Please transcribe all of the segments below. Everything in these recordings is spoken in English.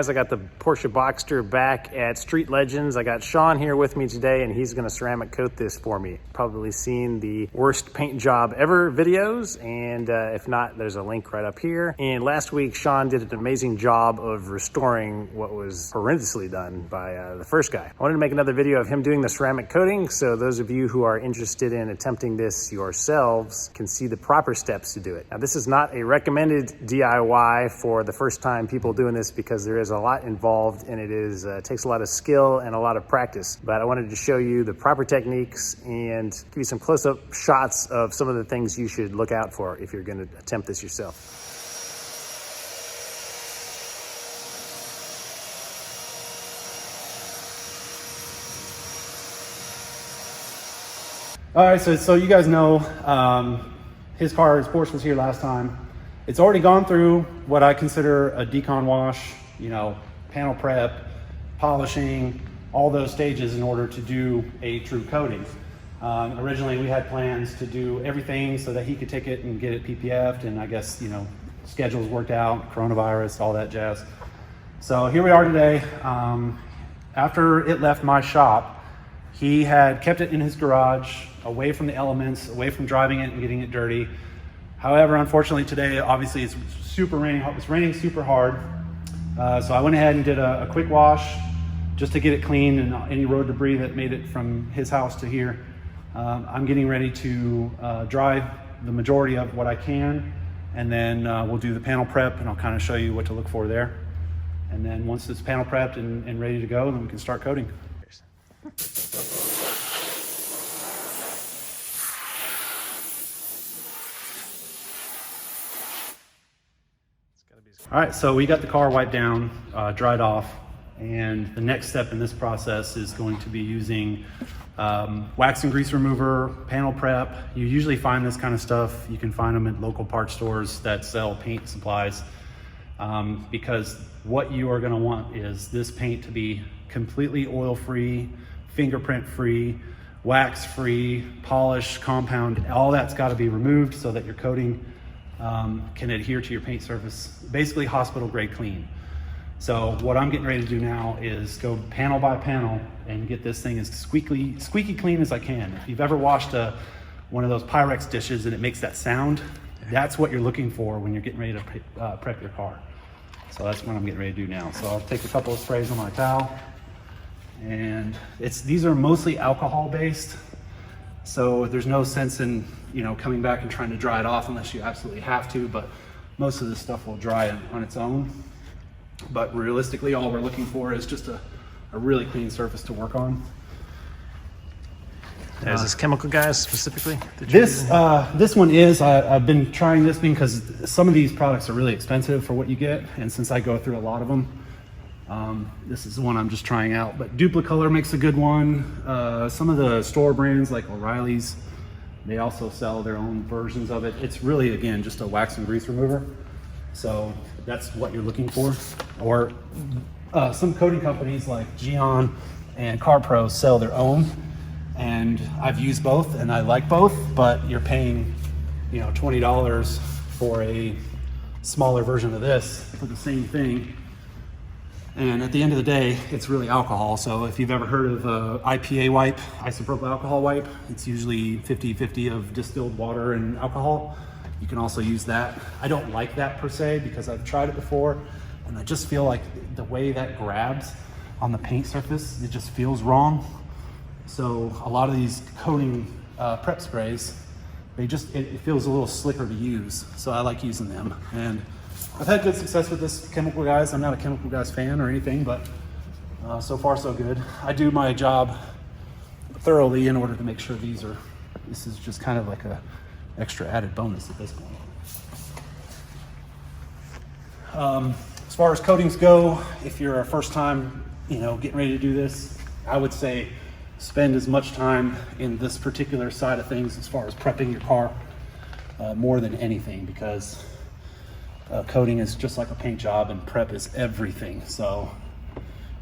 guys? I got the Porsche Boxster back at Street Legends. I got Sean here with me today, and he's gonna ceramic coat this for me. Probably seen the worst paint job ever videos, and if not, there's a link right up here. And last week, Sean did an amazing job of restoring what was horrendously done by the first guy. I wanted to make another video of him doing the ceramic coating, so those of you who are interested in attempting this yourselves can see the proper steps to do it. Now, this is not a recommended DIY for the first time people doing this, because there is a lot involved, and it takes a lot of skill and a lot of practice. But I wanted to show you the proper techniques and give you some close-up shots of some of the things you should look out for if you're going to attempt this yourself. All right, so you guys know his Porsche was here last time. It's already gone through what I consider a decon wash, you know, panel prep, polishing, all those stages in order to do a true coating. Originally, we had plans to do everything so that he could take it and get it PPF'd, and I guess, you know, schedules worked out, coronavirus, all that jazz. So here we are today. After it left my shop, he had kept it in his garage, away from the elements, away from driving it and getting it dirty. However, unfortunately today, obviously it's super raining. It's raining super hard. So I went ahead and did a quick wash just to get it clean and any road debris that made it from his house to here. I'm getting ready to dry the majority of what I can, and then we'll do the panel prep, and I'll kind of show you what to look for there. And then once it's panel prepped and ready to go, then we can start coating. All right, so we got the car wiped down, dried off, and the next step in this process is going to be using wax and grease remover, panel prep. You usually find this kind of stuff. You can find them at local parts stores that sell paint supplies, because what you are gonna want is this paint to be completely oil-free, fingerprint-free, wax-free, polish, compound, all that's gotta be removed so that your coating can adhere to your paint surface, basically hospital grade clean. So what I'm getting ready to do now is go panel by panel and get this thing as squeaky clean as I can. If you've ever washed one of those Pyrex dishes and it makes that sound, that's what you're looking for when you're getting ready to prep your car. So that's what I'm getting ready to do now. So I'll take a couple of sprays on my towel, and these are mostly alcohol based. So there's no sense in, you know, coming back and trying to dry it off unless you absolutely have to, but most of this stuff will dry on its own. But realistically, all we're looking for is just a really clean surface to work on. Is this chemical, guys, specifically? This one is, I've been trying this because some of these products are really expensive for what you get, and since I go through a lot of them, this is the one I'm just trying out. But Duplicolor makes a good one. Some of the store brands like O'Reilly's, they also sell their own versions of it. It's really, again, just a wax and grease remover. So that's what you're looking for. Or some coating companies like Geon and Carpro sell their own. And I've used both and I like both, but you're paying, you know, $20 for a smaller version of this for the same thing. And at the end of the day, it's really alcohol. So if you've ever heard of IPA wipe, isopropyl alcohol wipe, it's usually 50-50 of distilled water and alcohol. You can also use that. I don't like that per se because I've tried it before, and I just feel like the way that grabs on the paint surface, it just feels wrong. So a lot of these coating prep sprays, it feels a little slicker to use. So I like using them. And I've had good success with this chemical, guys. I'm not a chemical guys fan or anything, but so far so good. I do my job thoroughly in order to make sure this is just kind of like a extra added bonus at this point. As far as coatings go, if you're a first time, you know, getting ready to do this, I would say spend as much time in this particular side of things as far as prepping your car more than anything, because coating is just like a paint job and prep is everything. So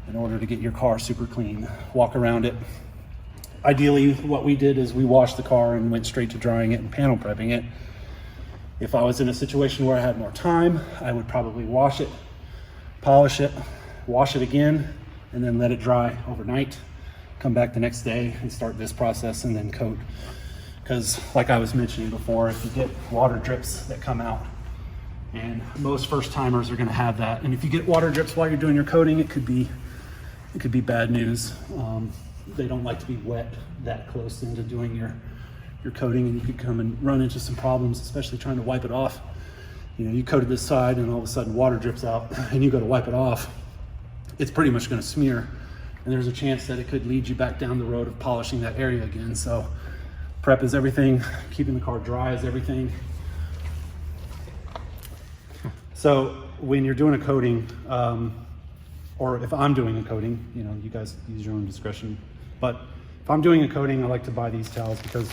in order to get your car super clean, walk around it. Ideally, what we did is we washed the car and went straight to drying it and panel prepping it. If I was in a situation where I had more time, I would probably wash it, polish it, wash it again, and then let it dry overnight. Come back the next day and start this process and then coat. Because like I was mentioning before, if you get water drips that come out, and most first timers are gonna have that. And if you get water drips while you're doing your coating, it could be bad news. They don't like to be wet that close into doing your coating, and you could come and run into some problems, especially trying to wipe it off. You know, you coated this side and all of a sudden water drips out and you go to wipe it off, it's pretty much gonna smear. And there's a chance that it could lead you back down the road of polishing that area again. So prep is everything, keeping the car dry is everything. So when you're doing a coating, or if I'm doing a coating, you know, you guys use your own discretion. But if I'm doing a coating, I like to buy these towels, because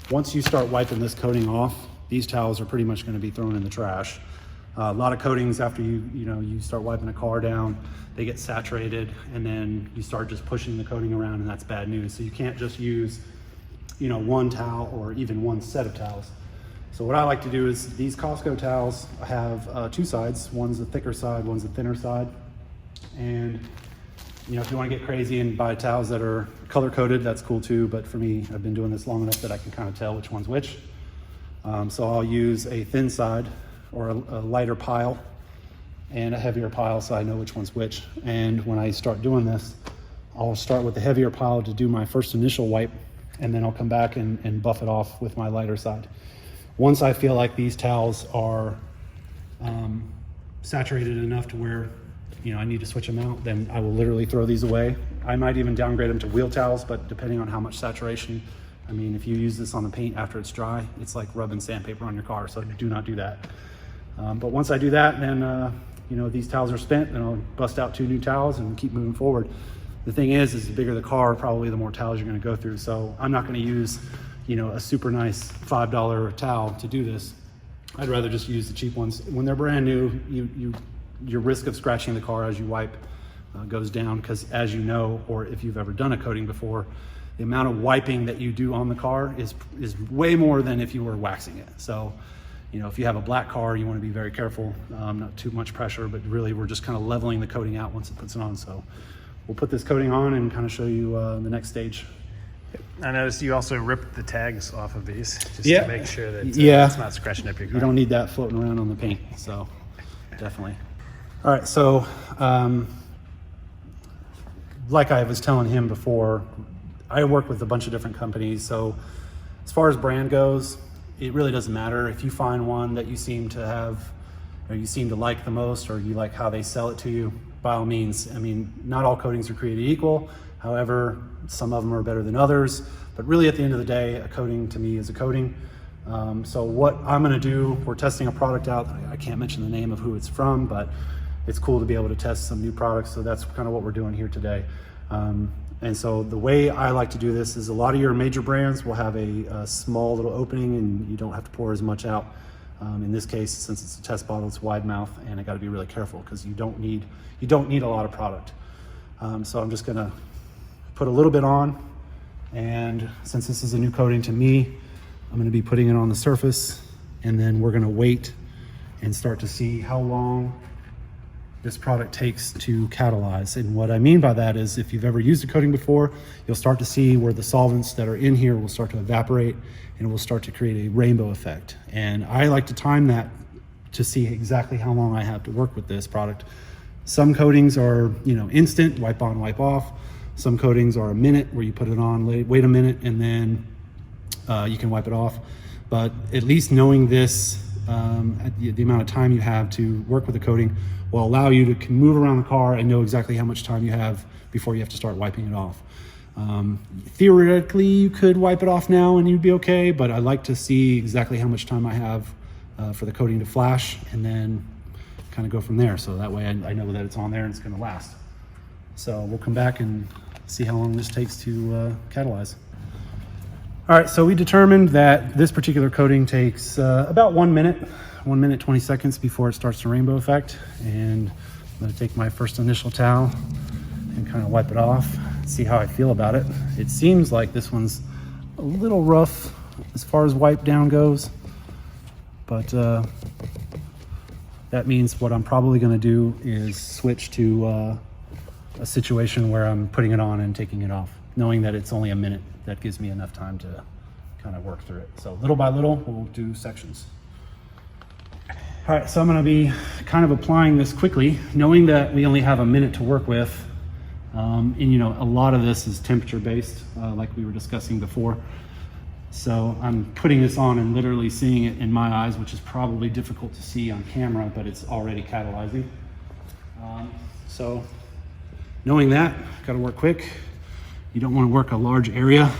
once you start wiping this coating off, these towels are pretty much going to be thrown in the trash. A lot of coatings, after you start wiping a car down, they get saturated, and then you start just pushing the coating around, and that's bad news. So you can't just use, you know, one towel or even one set of towels. So what I like to do is, these Costco towels have two sides. One's the thicker side, one's the thinner side. And you know, if you want to get crazy and buy towels that are color coded, that's cool too. But for me, I've been doing this long enough that I can kind of tell which one's which. So I'll use a thin side, or a lighter pile, and a heavier pile, so I know which one's which. And when I start doing this, I'll start with the heavier pile to do my first initial wipe, and then I'll come back and buff it off with my lighter side. Once I feel like these towels are saturated enough to where, you know, I need to switch them out, then I will literally throw these away. I might even downgrade them to wheel towels, but depending on how much saturation. I mean, if you use this on the paint after it's dry, it's like rubbing sandpaper on your car, so do not do that. But once I do that, then you know, these towels are spent, then I'll bust out 2 new towels and keep moving forward. The thing is the bigger the car, probably the more towels you're gonna go through. So I'm not gonna use, you know, a super nice $5 towel to do this. I'd rather just use the cheap ones. When they're brand new, your risk of scratching the car as you wipe goes down, because as you know, or if you've ever done a coating before, the amount of wiping that you do on the car is way more than if you were waxing it. So, you know, if you have a black car, you want to be very careful, not too much pressure, but really we're just kind of leveling the coating out once it puts it on. So we'll put this coating on and kind of show you the next stage. I noticed you also ripped the tags off of these, just to make sure that it's not scratching up your car. You don't need that floating around on the paint, so definitely. All right, so like I was telling him before, I work with a bunch of different companies, so as far as brand goes, it really doesn't matter. If you find one that you seem to have, or you seem to like the most, or you like how they sell it to you, by all means. I mean, not all coatings are created equal. However, some of them are better than others, but really at the end of the day, a coating to me is a coating. So what I'm gonna do, we're testing a product out. I can't mention the name of who it's from, but it's cool to be able to test some new products. So that's kind of what we're doing here today. And so the way I like to do this is, a lot of your major brands will have a small little opening and you don't have to pour as much out. In this case, since it's a test bottle, it's wide mouth, and I gotta be really careful because you don't need a lot of product. So I'm just gonna put a little bit on, and since this is a new coating to me, I'm gonna be putting it on the surface, and then we're gonna wait and start to see how long this product takes to catalyze. And what I mean by that is, if you've ever used a coating before, you'll start to see where the solvents that are in here will start to evaporate, and it will start to create a rainbow effect. And I like to time that to see exactly how long I have to work with this product. Some coatings are, you know, instant, wipe on, wipe off. Some coatings are a minute, where you put it on, wait a minute, and then you can wipe it off. But at least knowing this, the amount of time you have to work with the coating will allow you to move around the car and know exactly how much time you have before you have to start wiping it off. Theoretically, you could wipe it off now and you'd be okay, but I like to see exactly how much time I have for the coating to flash, and then kind of go from there. So that way I know that it's on there and it's gonna last. So we'll come back and see how long this takes to catalyze. All right, so we determined that this particular coating takes about 1 minute, 1 minute, 20 seconds before it starts to rainbow effect. And I'm gonna take my first initial towel and kind of wipe it off, see how I feel about it. It seems like this one's a little rough as far as wipe down goes, but that means what I'm probably gonna do is switch to a situation where I'm putting it on and taking it off, knowing that it's only a minute. That gives me enough time to kind of work through it. So little by little, we'll do sections. All right, so I'm gonna be kind of applying this quickly, knowing that we only have a minute to work with. And you know, a lot of this is temperature based, like we were discussing before. So I'm putting this on and literally seeing it in my eyes, which is probably difficult to see on camera, but it's already catalyzing. So knowing that, gotta work quick. You don't wanna work a large area.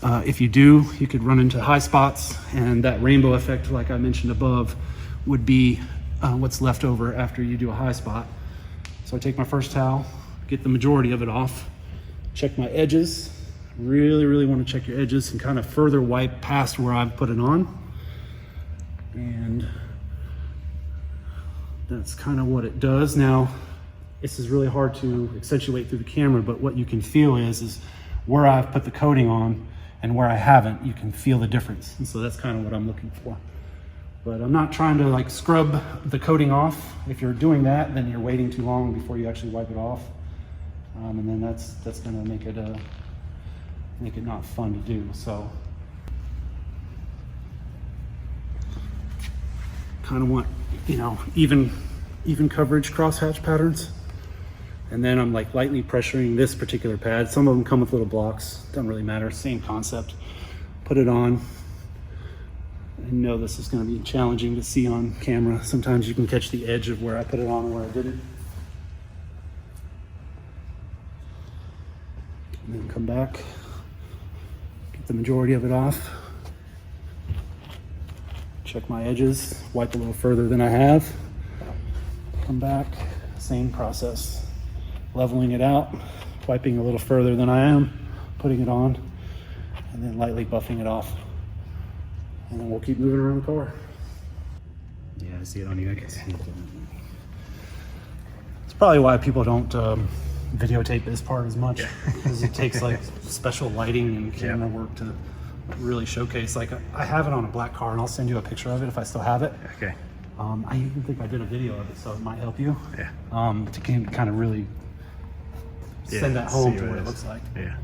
If you do, you could run into high spots, and that rainbow effect, like I mentioned above, would be what's left over after you do a high spot. So I take my first towel, get the majority of it off, check my edges. Really want to check your edges and kind of further wipe past where I've put it on. And that's kind of what it does. Now, this is really hard to accentuate through the camera, but what you can feel is where I've put the coating on and where I haven't, you can feel the difference. And so that's kind of what I'm looking for. But I'm not trying to like scrub the coating off. If you're doing that, then you're waiting too long before you actually wipe it off. And then that's gonna make it not fun to do. So kind of want, you know, even coverage crosshatch patterns. And then I'm like lightly pressuring this particular pad. Some of them come with little blocks, doesn't really matter, same concept. Put it on. I know this is going to be challenging to see on camera. Sometimes you can catch the edge of where I put it on and where I did it. And then come back, get the majority of it off. Check my edges, wipe a little further than I have. Come back, same process. Leveling it out, wiping a little further than I am, putting it on, and then lightly buffing it off. And then we'll keep moving around the car. Yeah, I see it on you. I can see it. It's probably why people don't videotape this part as much, because it takes like special lighting and camera work to really showcase. Like I have it on a black car, and I'll send you a picture of it if I still have it. Okay. I even think I did a video of it, so it might help you. Yeah. To kind of really send that home to what it looks like. Yeah.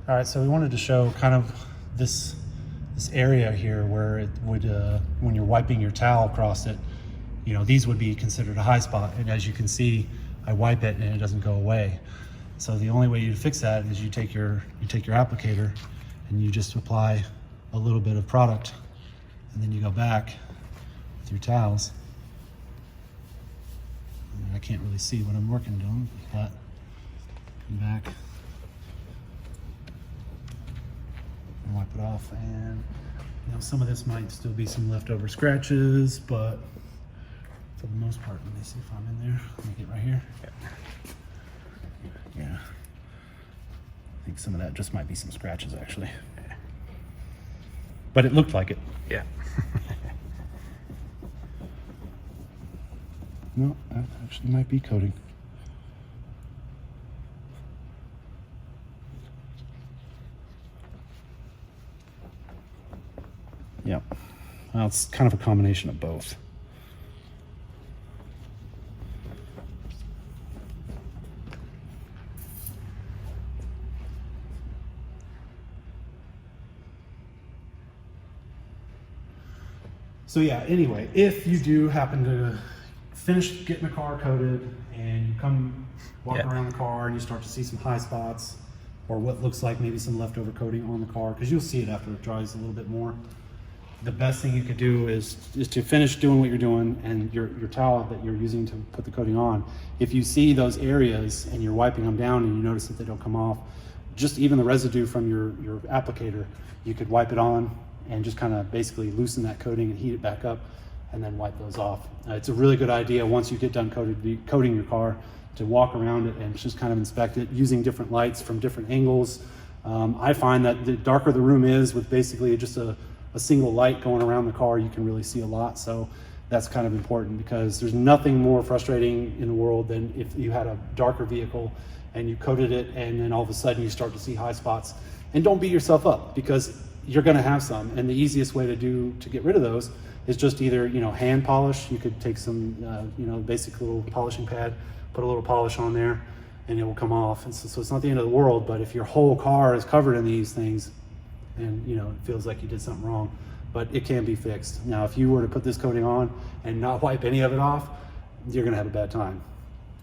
All right, so we wanted to show kind of this area here where it would, when you're wiping your towel across it, you know, these would be considered a high spot. And as you can see, I wipe it and it doesn't go away. So the only way you fix that is you take your applicator and you just apply a little bit of product, and then you go back with your towels. I can't really see what I'm working on, but back and wipe it off. And you know, some of this might still be some leftover scratches, but for the most part, let me see if I'm in there. Let me get right here. Yeah, I think some of that just might be some scratches actually, but it looked like it. Yeah. No, that actually might be coating. Yep. Well, it's kind of a combination of both. So yeah, anyway, if you do happen to finish getting the car coated and you come walking around the car and you start to see some high spots or what looks like maybe some leftover coating on the car, because you'll see it after it dries a little bit more, the best thing you could do is to finish doing what you're doing, and your towel that you're using to put the coating on, if you see those areas and you're wiping them down and you notice that they don't come off, just even the residue from your applicator, you could wipe it on and just kind of basically loosen that coating and heat it back up and then wipe those off. It's a really good idea once you get done coating your car to walk around it and just kind of inspect it using different lights from different angles. I find that the darker the room is with basically just a single light going around the car, you can really see a lot. So that's kind of important, because there's nothing more frustrating in the world than if you had a darker vehicle and you coated it and then all of a sudden you start to see high spots. And don't beat yourself up, because you're going to have some, and the easiest way to get rid of those is just either, you know, hand polish. You could take some, you know, basic little polishing pad, put a little polish on there, and it will come off. And so it's not the end of the world, but if your whole car is covered in these things, and you know, it feels like you did something wrong, but it can be fixed. Now, if you were to put this coating on and not wipe any of it off, you're gonna have a bad time,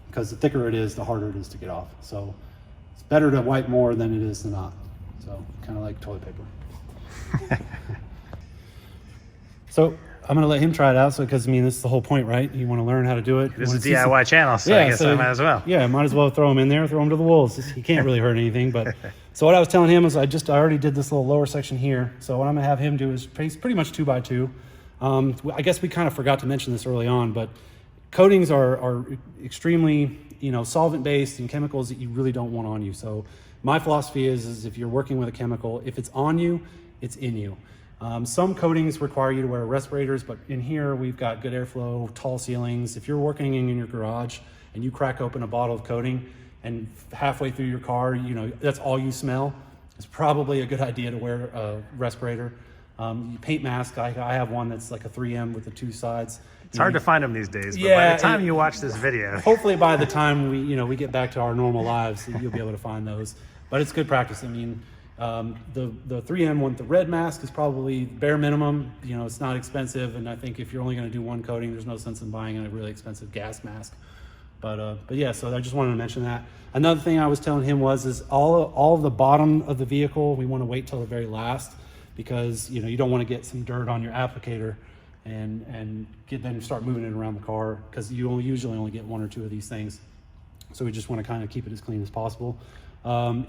because the thicker it is, the harder it is to get off. So it's better to wipe more than it is to not. So kind of like toilet paper. So I'm gonna let him try it out. So, because I mean, this is the whole point, right? You want to learn how to do it. This is a DIY channel, so I guess I might as well. Yeah, might as well throw him in there, throw him to the wolves. He can't really hurt anything. But so what I was telling him is I already did this little lower section here. So what I'm gonna have him do is pretty much 2x2. I guess we kind of forgot to mention this early on, but coatings are extremely, you know, solvent based and chemicals that you really don't want on you. So my philosophy is if you're working with a chemical, if it's on you, it's in you. Some coatings require you to wear respirators, but in here we've got good airflow, tall ceilings. If you're working in your garage and you crack open a bottle of coating and halfway through your car, you know, that's all you smell, it's probably a good idea to wear a respirator. Paint mask, I have one that's like a 3M with the two sides. It's hard to find them these days, but by the time you watch this video, hopefully by the time we get back to our normal lives, you'll be able to find those. But it's good practice. I mean, the 3M one, the red mask is probably bare minimum. You know, it's not expensive, and I think if you're only going to do one coating, there's no sense in buying a really expensive gas mask. But yeah, so I just wanted to mention that. Another thing I was telling him is all of the bottom of the vehicle, we want to wait till the very last, because you know, you don't want to get some dirt on your applicator and then start moving it around the car, because you usually only get one or two of these things. So we just want to kind of keep it as clean as possible.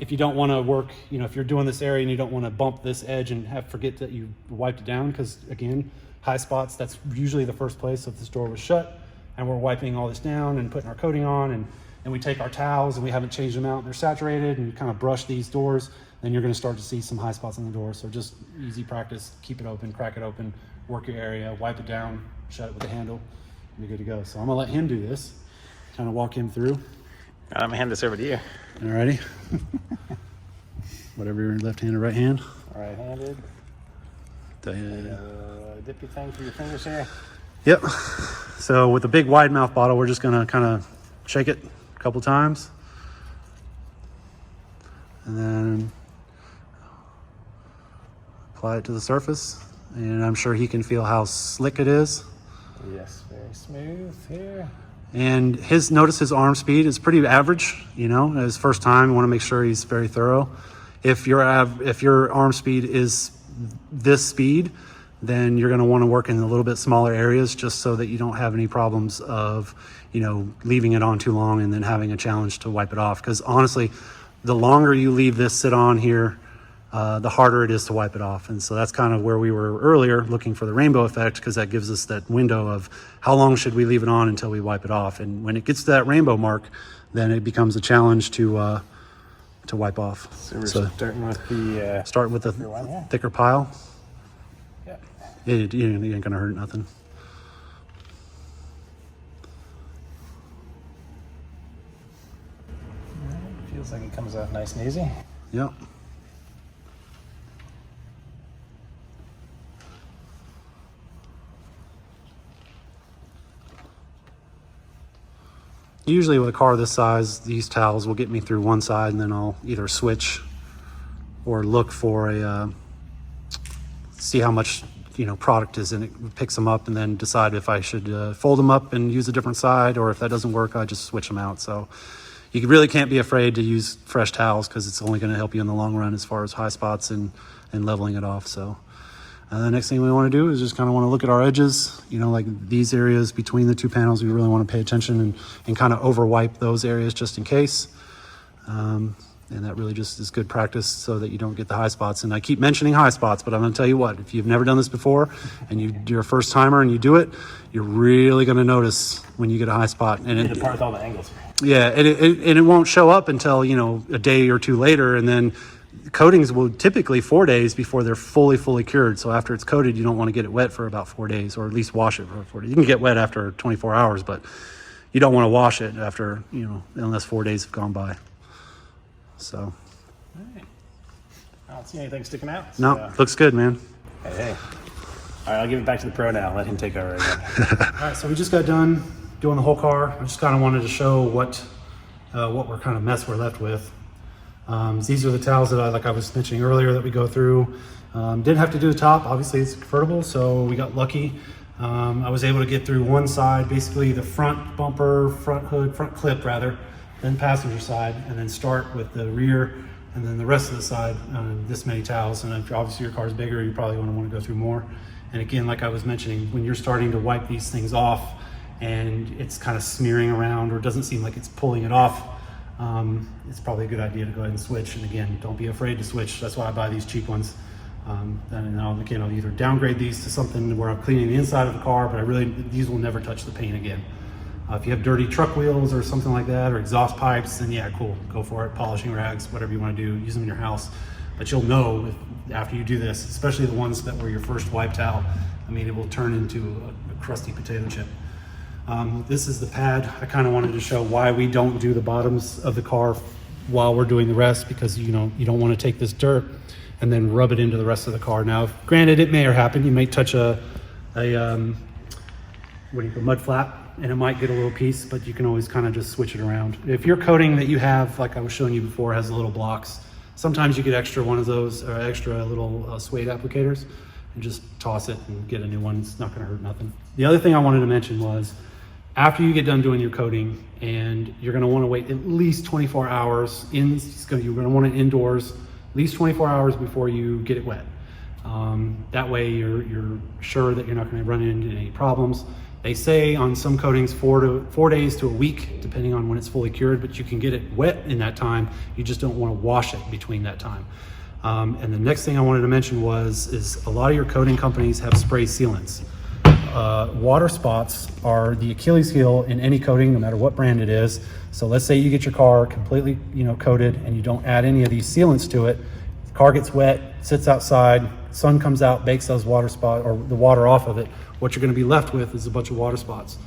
If you don't want to work, you know, if you're doing this area and you don't want to bump this edge and forget that you wiped it down, because again, high spots, that's usually the first place if this door was shut and we're wiping all this down and putting our coating on, and we take our towels and we haven't changed them out and they're saturated, and you kind of brush these doors, then you're going to start to see some high spots on the door. So just easy practice, keep it open, crack it open, work your area, wipe it down, shut it with a handle, and you're good to go. So I'm gonna let him do this, kind of walk him through. I'm gonna hand this over to you. Alrighty. Whatever your left hand or right hand. Right-handed. Dippy thing for your fingers here. Yep. So with a big wide mouth bottle, we're just gonna kind of shake it a couple times, and then apply it to the surface. And I'm sure he can feel how slick it is. Yes, very smooth here. And notice his arm speed is pretty average, you know, his first time. You want to make sure he's very thorough. If your arm speed is this speed, then you're going to want to work in a little bit smaller areas, just so that you don't have any problems of, you know, leaving it on too long and then having a challenge to wipe it off. Because honestly, the longer you leave this sit on here, the harder it is to wipe it off. And so that's kind of where we were earlier, looking for the rainbow effect, because that gives us that window of how long should we leave it on until we wipe it off. And when it gets to that rainbow mark, then it becomes a challenge to wipe off. So we're starting with the start with the thicker pile. Yeah. It ain't gonna hurt nothing. Feels like it comes out nice and easy. Yep. Usually with a car this size, these towels will get me through one side, and then I'll either switch or look for see how much, you know, product is in it, picks them up, and then decide if I should fold them up and use a different side, or if that doesn't work, I just switch them out. So you really can't be afraid to use fresh towels, because it's only going to help you in the long run as far as high spots and leveling it off. So the next thing we want to do is just kind of want to look at our edges, you know, like these areas between the two panels. We really want to pay attention and kind of over wipe those areas just in case. And that really just is good practice so that you don't get the high spots. And I keep mentioning high spots, but I'm going to tell you what, if you've never done this before and you're a first timer and you do it, you're really going to notice when you get a high spot. And the part with all the angles. Yeah, and it won't show up until, you know, a day or two later, and then coatings will typically 4 days before they're fully cured. So after it's coated, you don't want to get it wet for about 4 days, or at least wash it for 4 days. You can get wet after 24 hours, but you don't want to wash it after, you know, unless 4 days have gone by. So. All right. I don't see anything sticking out. So. No, looks good, man. Hey. All right, I'll give it back to the pro now. Let him take over again. All right, so we just got done doing the whole car. I just kind of wanted to show what we're kind of mess we're left with. These are the towels that like I was mentioning earlier, that we go through. Didn't have to do the top, obviously it's convertible, so we got lucky. I was able to get through one side, basically the front bumper, front hood, front clip rather, then passenger side, and then start with the rear, and then the rest of the side, this many towels. And if obviously your car's bigger, you probably want to go through more. And again, like I was mentioning, when you're starting to wipe these things off and it's kind of smearing around or doesn't seem like it's pulling it off, it's probably a good idea to go ahead and switch. And again, don't be afraid to switch. That's why I buy these cheap ones. And I'll either downgrade these to something where I'm cleaning the inside of the car, but these will never touch the paint again. If you have dirty truck wheels or something like that, or exhaust pipes, then yeah, cool, go for it. Polishing rags, whatever you want to do, use them in your house. But you'll know after you do this, especially the ones that were your first wipe towel, I mean, it will turn into a crusty potato chip. This is the pad. I kind of wanted to show why we don't do the bottoms of the car while we're doing the rest, because you don't want to take this dirt and then rub it into the rest of the car. Now, granted, it may happen. You may touch a mud flap, and it might get a little piece, but you can always kind of just switch it around. If your coating that you have, like I was showing you before, has little blocks, sometimes you get extra one of those, or extra little suede applicators, and just toss it and get a new one. It's not gonna hurt nothing. The other thing I wanted to mention was, after you get done doing your coating, and you're gonna wanna wait at least 24 hours, you're gonna want it indoors, at least 24 hours before you get it wet. That way you're sure that you're not gonna run into any problems. They say on some coatings 4 days to a week, depending on when it's fully cured, but you can get it wet in that time. You just don't want to wash it between that time. And the next thing I wanted to mention is a lot of your coating companies have spray sealants. Water spots are the Achilles heel in any coating, no matter what brand it is. So let's say you get your car completely coated and you don't add any of these sealants to it. The car gets wet, sits outside, sun comes out, bakes those water spots or the water off of it. What you're going to be left with is a bunch of water spots.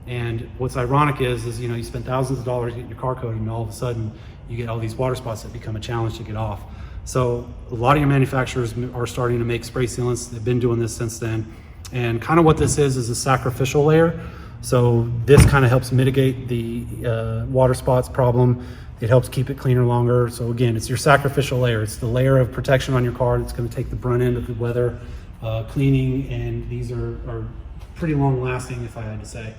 And what's ironic is you spend thousands of dollars getting your car coated, and all of a sudden you get all these water spots that become a challenge to get off. So a lot of your manufacturers are starting to make spray sealants. They've been doing this since then. And kind of what this is a sacrificial layer. So this kind of helps mitigate the water spots problem. It helps keep it cleaner longer. So again, it's your sacrificial layer. It's the layer of protection on your car that's going to take the brunt end of the weather cleaning, and these are pretty long lasting, if I had to say.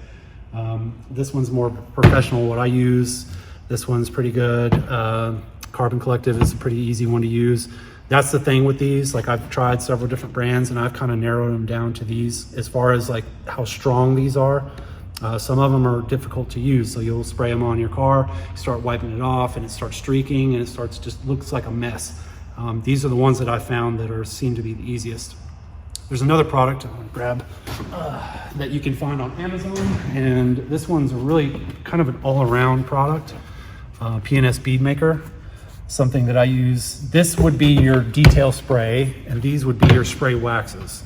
This one's more professional, what I use. This one's pretty good. Carbon Collective is a pretty easy one to use. That's the thing with these, like I've tried several different brands and I've kind of narrowed them down to these as far as like how strong these are. Some of them are difficult to use, so you'll spray them on your car, start wiping it off, and it starts streaking, and it just looks like a mess. These are the ones that I found that seem to be the easiest. There's another product I'm gonna grab that you can find on Amazon, and this one's a really kind of an all-around product, Pns Bead Maker. Something that I use. This would be your detail spray, and these would be your spray waxes.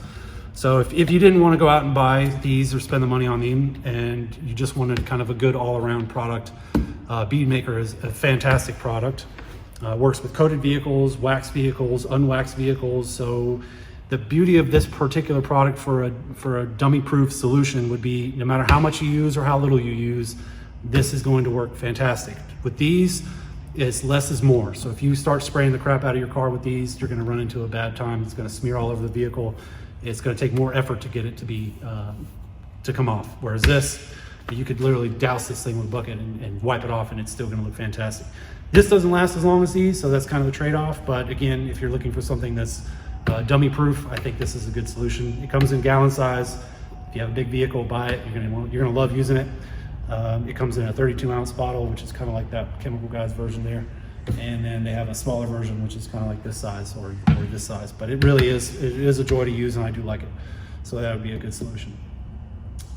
So if you didn't want to go out and buy these or spend the money on them, and you just wanted kind of a good all-around product, Bead Maker is a fantastic product. Works with coated vehicles, waxed vehicles, unwaxed vehicles. So the beauty of this particular product for a dummy-proof solution would be, no matter how much you use or how little you use, this is going to work fantastic. With these, it's less is more. So if you start spraying the crap out of your car with these, you're gonna run into a bad time. It's gonna smear all over the vehicle. It's gonna take more effort to get it to come off. Whereas this, you could literally douse this thing with a bucket and wipe it off, and it's still gonna look fantastic. This doesn't last as long as these, so that's kind of a trade-off. But again, if you're looking for something that's dummy proof, I think this is a good solution. It comes in gallon size. If you have a big vehicle, buy it. You're gonna love using it. It comes in a 32-ounce bottle, which is kind of like that Chemical Guys version there. And then they have a smaller version, which is kind of like this size or this size. But it really is a joy to use, and I do like it. So that would be a good solution.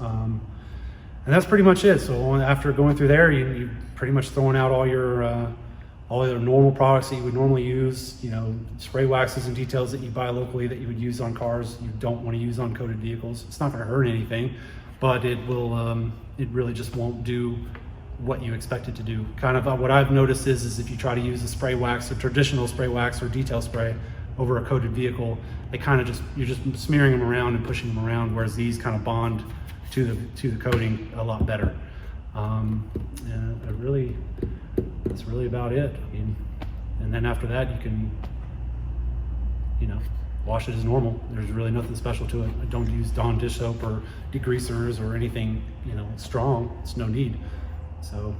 And that's pretty much it. So after going through there, you pretty much throwing out all your normal products that you would normally use. Spray waxes and details that you buy locally that you would use on cars, you don't want to use on coated vehicles. It's not going to hurt anything, but it will. It really just won't do what you expect it to do. Kind of what I've noticed is if you try to use a spray wax, or traditional spray wax or detail spray over a coated vehicle, they kind of you're just smearing them around and pushing them around, whereas these kind of bond to the coating a lot better. And that's really about it. I mean, and then after that, you can, you know, wash it as normal. There's really nothing special to it. I don't use Dawn dish soap or degreasers or anything, you know, strong. It's no need. So.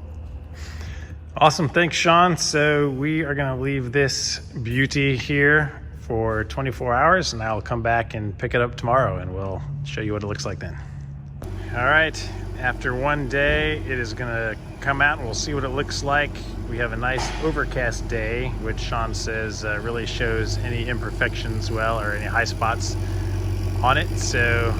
Awesome, thanks Sean. So we are gonna leave this beauty here for 24 hours and I'll come back and pick it up tomorrow and we'll show you what it looks like then. All right, after one day, it is gonna come out and we'll see what it looks like. We have a nice overcast day, which Sean says really shows any imperfections well or any high spots on it. So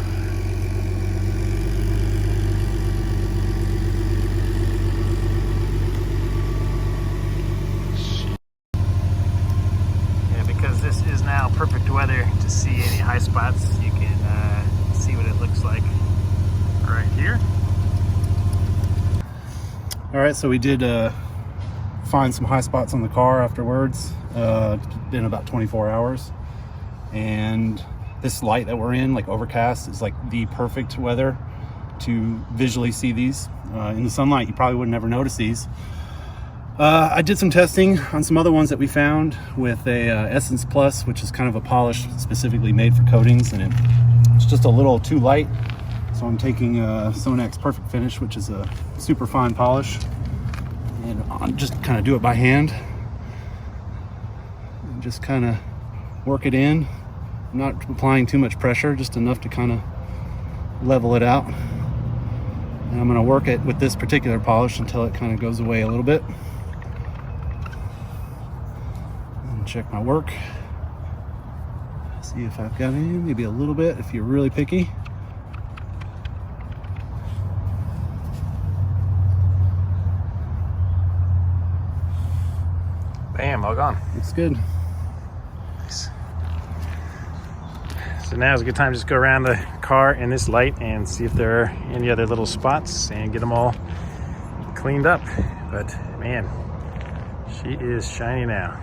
yeah, because this is now perfect weather to see any high spots, you can see what it looks like right here. All right, so we did find some high spots on the car afterwards. It's been about 24 hours. And this light that we're in, like overcast, is like the perfect weather to visually see these. In the sunlight, you probably would never notice these. I did some testing on some other ones that we found with a Essence Plus, which is kind of a polish specifically made for coatings, and it's just a little too light. So I'm taking Sonak's Perfect Finish, which is a super fine polish, and I'll just kind of do it by hand and just kind of work it in. I'm not applying too much pressure, just enough to kind of level it out. And I'm going to work it with this particular polish until it kind of goes away a little bit. And check my work. See if I've got any, maybe a little bit if you're really picky. Bam, all gone. Looks good. Nice. So now is a good time to just go around the car in this light and see if there are any other little spots and get them all cleaned up. But man, she is shiny now.